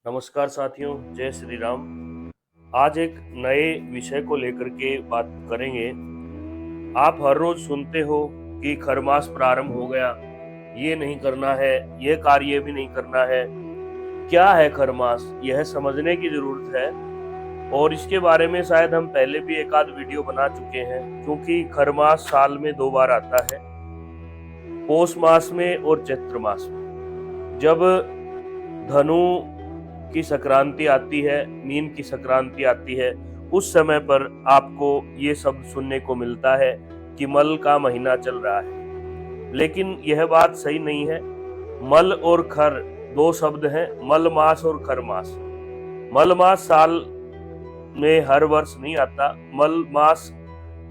नमस्कार साथियों, जय श्री राम। आज एक नए विषय को लेकर के बात करेंगे। आप हर रोज सुनते हो कि खरमास प्रारंभ हो गया, ये नहीं करना है, यह कार्य भी नहीं करना है। क्या है खरमास, यह समझने की जरूरत है। और इसके बारे में शायद हम पहले भी एक आध वीडियो बना चुके हैं, क्योंकि खरमास साल में 2 बार आता है, पौष मास में और चैत्र मास में। जब धनु की संक्रांति आती है, मीन की संक्रांति आती है, उस समय पर आपको ये शब्द सुनने को मिलता है कि मल का महीना चल रहा है। लेकिन यह बात सही नहीं है। मल और खर दो शब्द हैं, मल मास और खर मास। मल मास साल में हर वर्ष नहीं आता। मल मास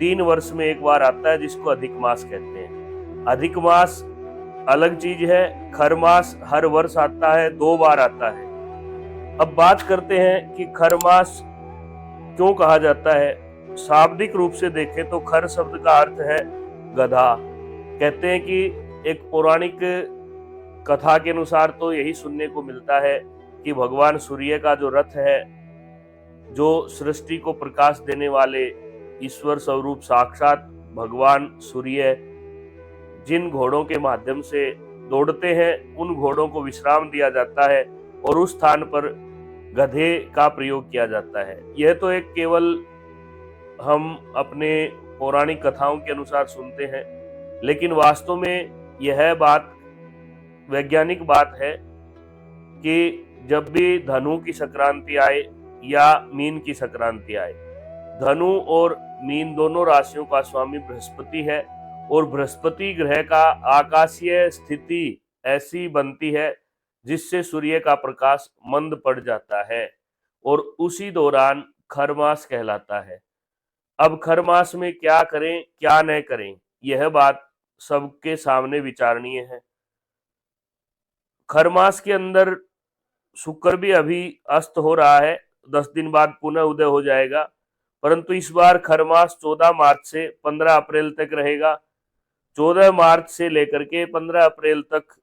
3 वर्ष में एक बार आता है, जिसको अधिक मास कहते हैं। अधिक मास अलग चीज है, खर मास हर वर्ष आता है, 2 बार आता है। अब बात करते हैं कि खर मास क्यों कहा जाता है। शाब्दिक रूप से देखें तो खर शब्द का अर्थ है गधा। कहते हैं कि एक पौराणिक कथा के अनुसार तो यही सुनने को मिलता है कि भगवान सूर्य का जो रथ है, जो सृष्टि को प्रकाश देने वाले ईश्वर स्वरूप साक्षात भगवान सूर्य जिन घोड़ों के माध्यम से दौड़ते हैं, उन घोड़ों को विश्राम दिया जाता है और उस स्थान पर गधे का प्रयोग किया जाता है। यह तो एक केवल हम अपने पौराणिक कथाओं के अनुसार सुनते हैं, लेकिन वास्तव में यह बात वैज्ञानिक बात है कि जब भी धनु की संक्रांति आए या मीन की संक्रांति आए, धनु और मीन दोनों राशियों का स्वामी बृहस्पति है, और बृहस्पति ग्रह का आकाशीय स्थिति ऐसी बनती है जिससे सूर्य का प्रकाश मंद पड़ जाता है, और उसी दौरान खरमास कहलाता है। अब खरमास में क्या करें क्या न करें, यह बात सबके सामने विचारणीय है। खरमास के अंदर शुक्र भी अभी अस्त हो रहा है, 10 दिन बाद पुनः उदय हो जाएगा, परंतु इस बार खरमास 14 मार्च से 15 अप्रैल तक रहेगा। 14 मार्च से लेकर के 15 अप्रैल तक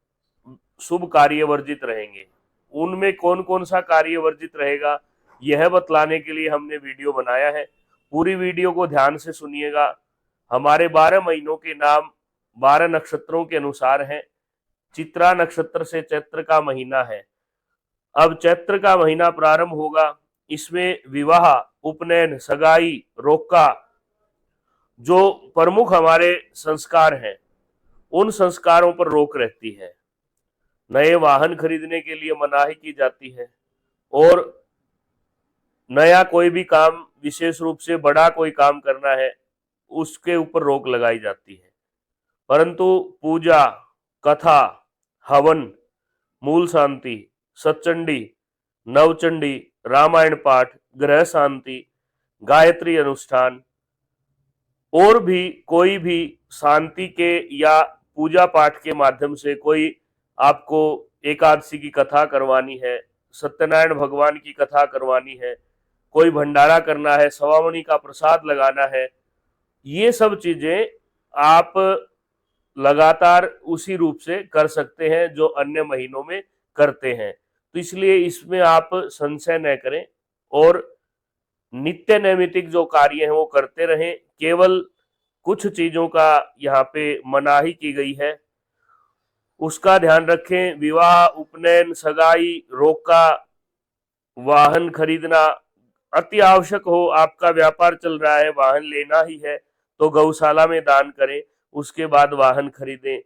शुभ कार्य वर्जित रहेंगे। उनमें कौन कौन सा कार्य वर्जित रहेगा, यह बतलाने के लिए हमने वीडियो बनाया है। पूरी वीडियो को ध्यान से सुनिएगा। हमारे 12 महीनों के नाम 12 नक्षत्रों के अनुसार हैं। चित्रा नक्षत्र से चैत्र का महीना है। अब चैत्र का महीना प्रारंभ होगा। इसमें विवाह, उपनयन, सगाई, रोका, जो प्रमुख हमारे संस्कार हैं, उन संस्कारों पर रोक रहती है। नए वाहन खरीदने के लिए मनाही की जाती है, और नया कोई भी काम, विशेष रूप से बड़ा कोई काम करना है, उसके ऊपर रोक लगाई जाती है। परंतु पूजा, कथा, हवन, मूल शांति, सत्चंडी, नवचंडी, रामायण पाठ, ग्रह शांति, गायत्री अनुष्ठान और भी कोई भी शांति के या पूजा पाठ के माध्यम से कोई आपको एकादशी की कथा करवानी है, सत्यनारायण भगवान की कथा करवानी है, कोई भंडारा करना है, सवामणि का प्रसाद लगाना है, ये सब चीजें आप लगातार उसी रूप से कर सकते हैं जो अन्य महीनों में करते हैं। तो इसलिए इसमें आप संशय न करें और नित्य नैमित्तिक जो कार्य हैं वो करते रहें। केवल कुछ चीजों का यहाँ पे मनाही की गई है, उसका ध्यान रखें। विवाह, उपनयन, सगाई, रोका, वाहन खरीदना अति आवश्यक हो। आपका व्यापार चल रहा है, वाहन लेना ही है, तो गौशाला में दान करें, उसके बाद वाहन खरीदें।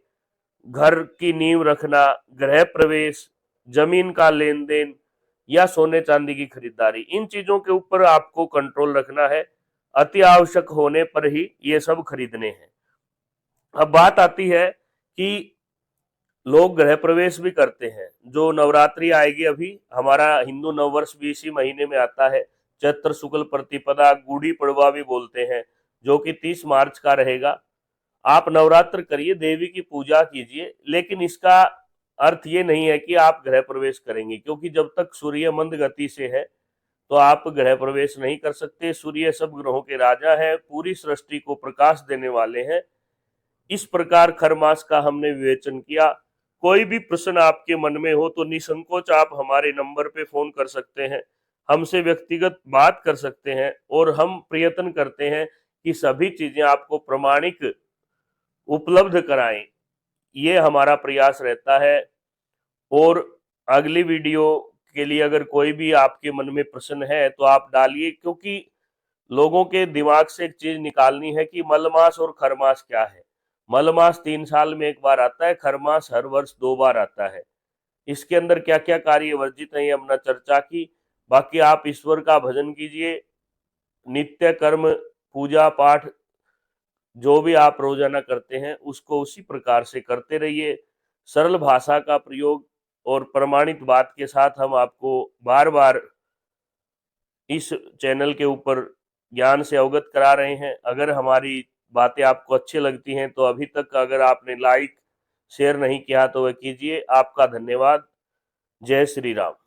घर की नींव रखना, गृह प्रवेश, जमीन का लेन देन या सोने चांदी की खरीदारी, इन चीजों के ऊपर आपको कंट्रोल रखना है। अति आवश्यक होने पर ही ये सब खरीदने हैं। अब बात आती है कि लोग गृह प्रवेश भी करते हैं। जो नवरात्रि आएगी, अभी हमारा हिंदू नववर्ष भी इसी महीने में आता है। चैत्र शुक्ल प्रतिपदा, गुड़ी पड़वा भी बोलते हैं, जो कि 30 मार्च का रहेगा। आप नवरात्र करिए, देवी की पूजा कीजिए, लेकिन इसका अर्थ ये नहीं है कि आप गृह प्रवेश करेंगे, क्योंकि जब तक सूर्य मंद गति से है तो आप गृह प्रवेश नहीं कर सकते। सूर्य सब ग्रहों के राजा है, पूरी सृष्टि को प्रकाश देने वाले हैं। इस प्रकार खरमास का हमने विवेचन किया। कोई भी प्रश्न आपके मन में हो तो निसंकोच आप हमारे नंबर पे फोन कर सकते हैं, हमसे व्यक्तिगत बात कर सकते हैं, और हम प्रयत्न करते हैं कि सभी चीजें आपको प्रमाणिक उपलब्ध कराएं। ये हमारा प्रयास रहता है। और अगली वीडियो के लिए अगर कोई भी आपके मन में प्रश्न है तो आप डालिए, क्योंकि लोगों के दिमाग से एक चीज निकालनी है कि मलमास और खरमास क्या है। मलमास 3 साल में एक बार आता है, खरमास हर वर्ष 2 बार आता है। इसके अंदर क्या क्या कार्य वर्जित है ये हमने चर्चा की। बाकी आप ईश्वर का भजन कीजिए, नित्य कर्म पूजा पाठ जो भी आप रोजाना करते हैं उसको उसी प्रकार से करते रहिए। सरल भाषा का प्रयोग और प्रमाणित बात के साथ हम आपको बार बार इस चैनल के ऊपर ज्ञान से अवगत करा रहे हैं। अगर हमारी बातें आपको अच्छी लगती हैं तो अभी तक अगर आपने लाइक शेयर नहीं किया तो वह कीजिए। आपका धन्यवाद। जय श्री राम।